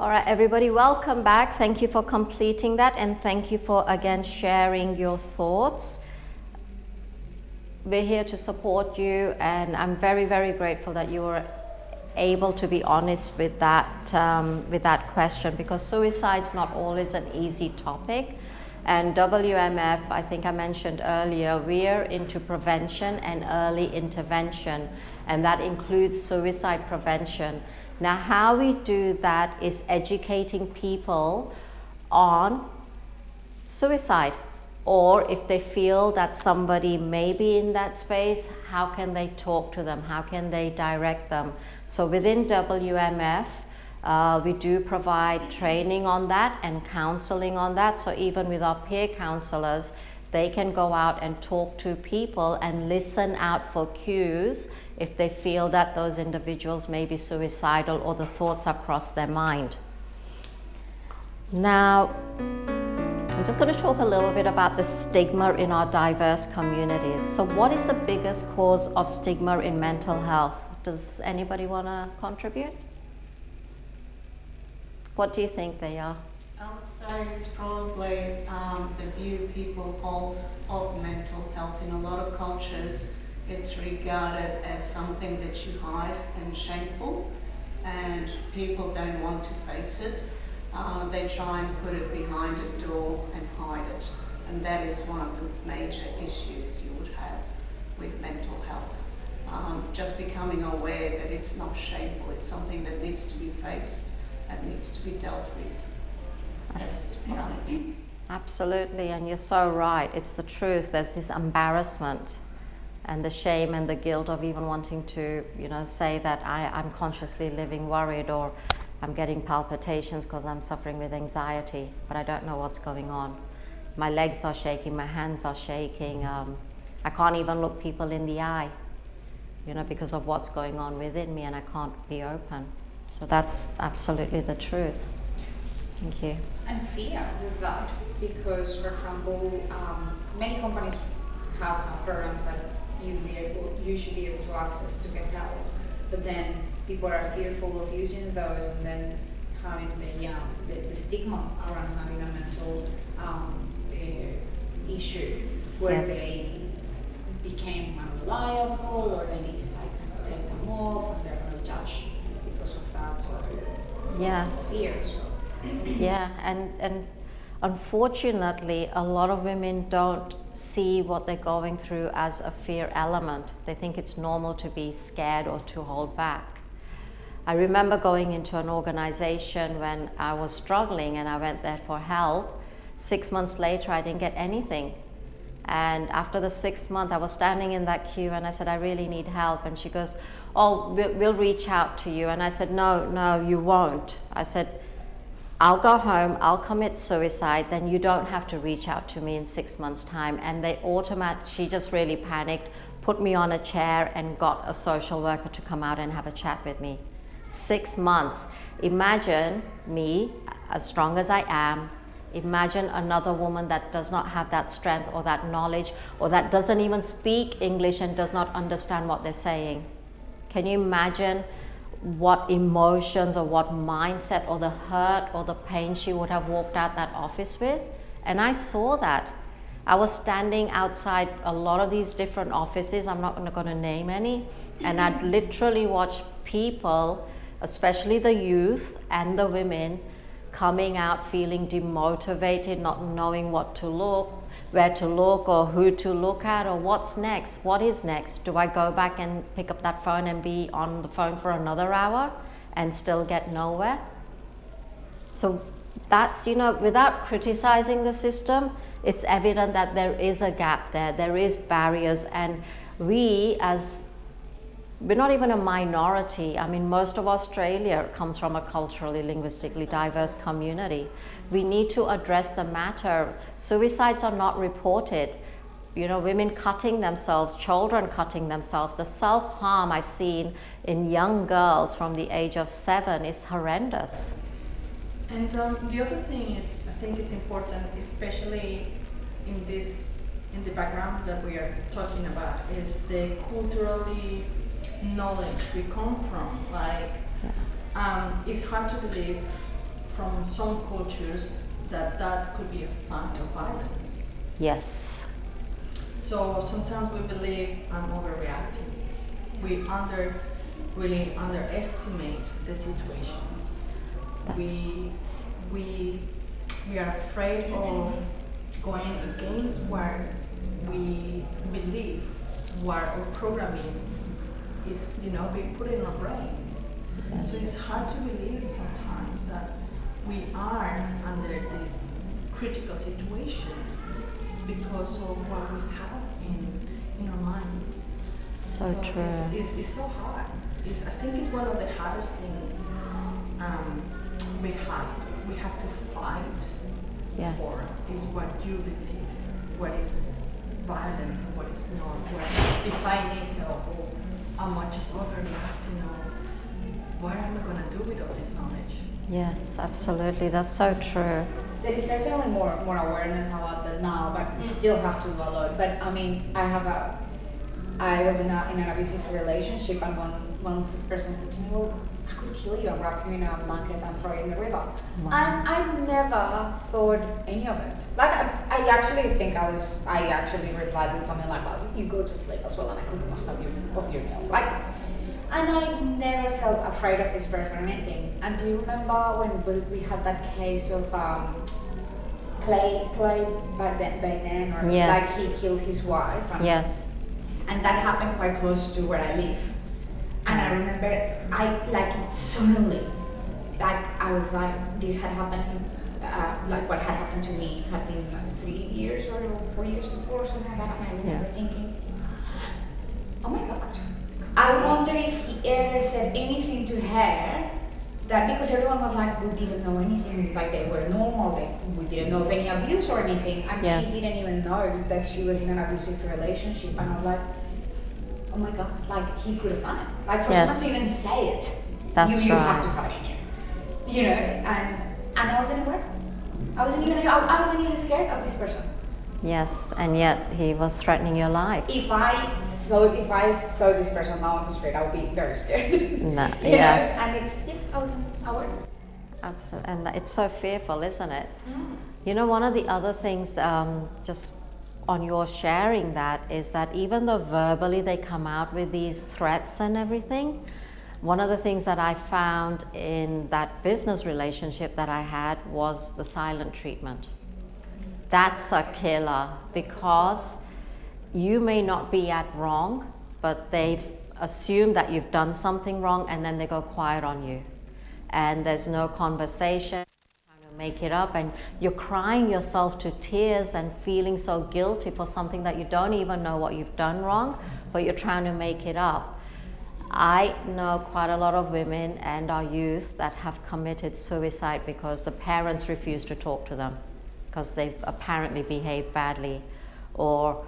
All right, everybody, welcome back. Thank you for completing that, and thank you for again sharing your thoughts. We're here to support you, and I'm very, very grateful that you were able to be honest with that question, because suicide's not always an easy topic. And WMF, I think I mentioned earlier, we're into prevention and early intervention, and that includes suicide prevention. Now, how we do that is educating people on suicide, or if they feel that somebody may be in that space, how can they talk to them? How can they direct them? So within WMF, we do provide training on that and counseling on that. So even with our peer counselors, they can go out and talk to people and listen out for cues if they feel that those individuals may be suicidal or the thoughts have crossed their mind. Now, I'm just going to talk a little bit about the stigma in our diverse communities. So what is the biggest cause of stigma in mental health? Does anybody want to contribute? What do you think they are? I would say it's probably the view people hold of mental health. In a lot of cultures, it's regarded as something that you hide and shameful, and people don't want to face it. They try and put it behind a door and hide it, and that is one of the major issues you would have with mental health. Just becoming aware that it's not shameful, it's something that needs to be faced and needs to be dealt with. That's what I think. Absolutely, and you're so right. It's the truth. There's this embarrassment and the shame and the guilt of even wanting to, say that I'm consciously living worried, or I'm getting palpitations because I'm suffering with anxiety, but I don't know what's going on. My legs are shaking, my hands are shaking. I can't even look people in the eye, because of what's going on within me, and I can't be open. So that's absolutely the truth. Thank you. And fear with that, because, for example, many companies have programs that you should be able to access to get help, but then people are fearful of using those, and then having the stigma around having a mental issue where Yes. they became unreliable, or they need to take them off, and they're going to judge because of that. So Yes. fears. Yeah, and unfortunately, a lot of women don't see what they're going through as a fear element. They think it's normal to be scared or to hold back. I remember going into an organization when I was struggling, and I went there for help. 6 months later, I didn't get anything. And after the 6th month, I was standing in that queue, and I said, I really need help. And she goes, oh, we'll reach out to you. And I said, no, you won't. I said, I'll go home, I'll commit suicide, then you don't have to reach out to me in 6 months' time. And she just really panicked, put me on a chair, and got a social worker to come out and have a chat with me. 6 months. Imagine me, as strong as I am, imagine another woman that does not have that strength or that knowledge, or that doesn't even speak English and does not understand what they're saying. Can you imagine what emotions or what mindset or the hurt or the pain she would have walked out that office with? And I saw that. I was standing outside a lot of these different offices, I'm not going to name any, and I'd literally watch people, especially the youth and the women, coming out feeling demotivated, not knowing where to look or who to look at, or what's next. What is next? Do I go back and pick up that phone and be on the phone for another hour and still get nowhere? So that's, without criticizing the system, it's evident that there is a gap there is barriers, and we're not even a minority. I mean, most of Australia comes from a culturally, linguistically diverse community. We need to address the matter. Suicides are not reported. Women cutting themselves, children cutting themselves. The self-harm I've seen in young girls from the age of 7 is horrendous. And the other thing is, I think it's important, especially in the background that we are talking about, is the culturally knowledge we come from. It's hard to believe from some cultures that could be a sign of violence. Yes. So sometimes we believe I'm overreacting. We really underestimate the situations. We are afraid of going against what we believe, what our programming is, being put in our brains. So it's hard to believe sometimes that we are under this critical situation because of what we have in our minds. So true. It's so hard. I think it's one of the hardest things we have to fight Yes. for is what you believe, what is violence and what is not, if I need help or how much is overreacting or what am I going to do with all this knowledge? Yes, absolutely. That's so true. There is certainly more awareness about that now, but you still have to do a lot. But I mean, I was in an abusive relationship, and once this person said to me, "Well, I could kill you and wrap you in a blanket and throw you in the river." Wow. And I never thought any of it. Like I actually think I actually replied with something like, "Well, you go to sleep as well, and I could must have you of your nails." Like, and I never felt afraid of this person or anything. And do you remember when we had that case of Clay back then, or Yes. like he killed his wife? Yes. And that happened quite close to where I live. And I remember, suddenly, I was like, this had happened, like what had happened to me had been 3 years or 4 years before, something like that. And I remember thinking, oh my God. I wonder if he ever said anything to her, that because everyone was like, we didn't know anything, like they were normal, we didn't know of any abuse or anything, and Yes. she didn't even know that she was in an abusive relationship. And I was like, oh my God, like he could have done it. Like for Yes. someone to even say it, That's you right. have to have it in you. And I wasn't aware. I wasn't even scared of this person. Yes, and yet he was threatening your life. If I saw this person now on the street, I would be very scared. No, You know? yes. And I wasn't aware. Absolutely, and it's so fearful, isn't it? Mm. You know, one of the other things, just on your sharing that, is that even though verbally they come out with these threats and everything, one of the things that I found in that business relationship that I had was the silent treatment. That's a killer, because you may not be at wrong, but they've assumed that you've done something wrong, and then they go quiet on you. And there's no conversation, trying to make it up, and you're crying yourself to tears and feeling so guilty for something that you don't even know what you've done wrong, but you're trying to make it up. I know quite a lot of women and our youth that have committed suicide because the parents refuse to talk to them, because they've apparently behaved badly. Or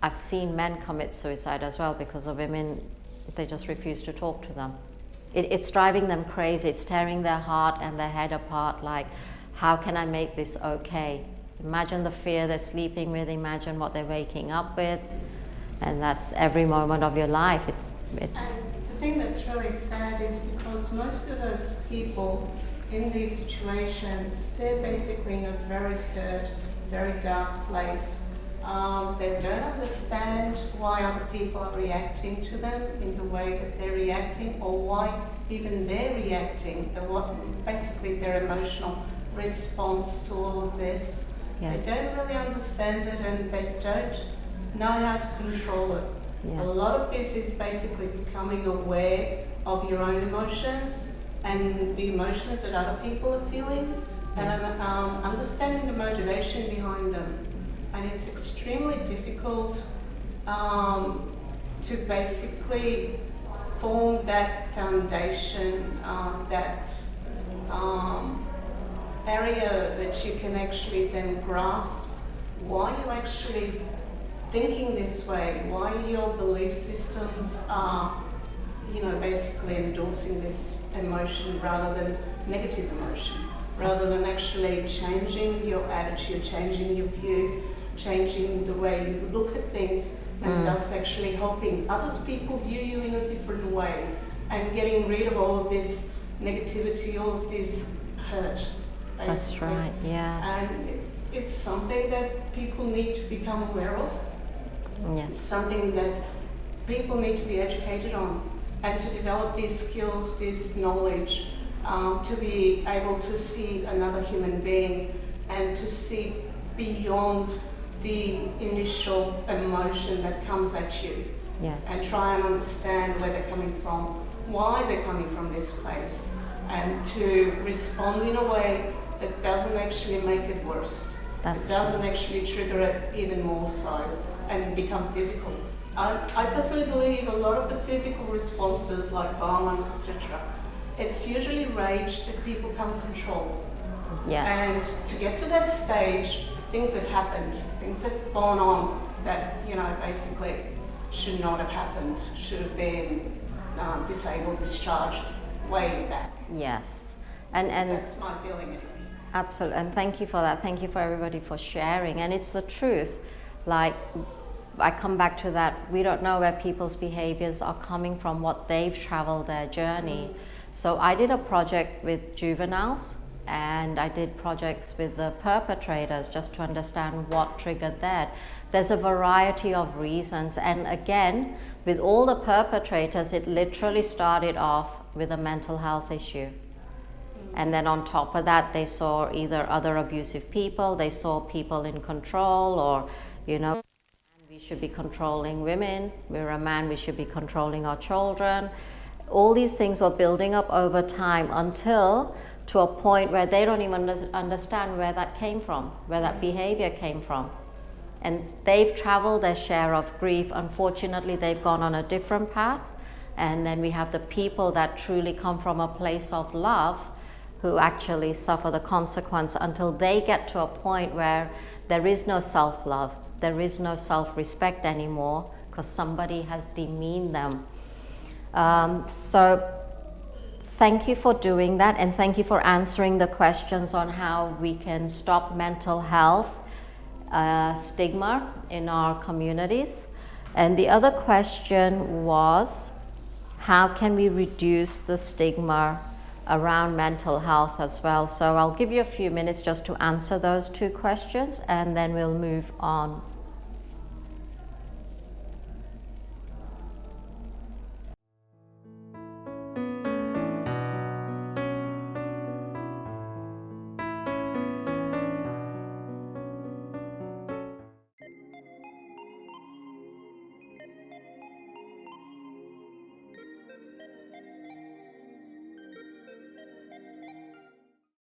I've seen men commit suicide as well because the women, they just refuse to talk to them. It's driving them crazy. It's tearing their heart and their head apart, like, how can I make this okay? Imagine the fear they're sleeping with, imagine what they're waking up with, and that's every moment of your life. It's And the thing that's really sad is because most of those people in these situations, they're basically in a very hurt, very dark place. They don't understand why other people are reacting to them in the way that they're reacting, or why even they're reacting, basically their emotional response to all of this. Yes. They don't really understand it, and they don't know how to control it. Yes. A lot of this is basically becoming aware of your own emotions and the emotions that other people are feeling, and understanding the motivation behind them. And it's extremely difficult to basically form that foundation, that area that you can actually then grasp why you're actually thinking this way, why your belief systems are, basically endorsing this emotion rather than negative emotion, rather than actually changing your attitude, changing your view, changing the way you look at things, and thus actually helping other people view you in a different way, and getting rid of all of this negativity, all of this hurt, basically. That's right, yes. And it's something that people need to become aware of. It's Yes. something that people need to be educated on, and to develop these skills, this knowledge, to be able to see another human being and to see beyond the initial emotion that comes at you. Yes. And try and understand where they're coming from, why they're coming from this place, and to respond in a way that doesn't actually make it worse. That's It doesn't actually trigger it even more so and become physical. I personally believe a lot of the physical responses like violence, etc., it's usually rage that people can't control. Yes. And to get to that stage, things have happened, things have gone on that, you know, basically should not have happened, should have been disabled, discharged way back. Yes. And That's my feeling anyway. absolutely, and thank you for that. Thank you for everybody for sharing. And it's the truth. Like, I come back to that, we don't know where people's behaviors are coming from, what they've traveled their journey. So I did a project with juveniles, and I did projects with the perpetrators just to understand what triggered that. There's a variety of reasons, and again, with all the perpetrators, it literally started off with a mental health issue. And then on top of that, they saw either other abusive people, they saw people in control, or, you know, we should be controlling women, we're a man, we should be controlling our children. All these things were building up over time until to a point where they don't even understand where that came from, where that behavior came from. And they've traveled their share of grief. Unfortunately, they've gone on a different path. And then we have the people that truly come from a place of love who actually suffer the consequence until they get to a point where there is no self-love, there is no self-respect anymore because somebody has demeaned them. So thank you for doing that, and thank you for answering the questions on how we can stop mental health stigma in our communities. And the other question was, how can we reduce the stigma around mental health as well? So I'll give you a few minutes just to answer those two questions, and then we'll move on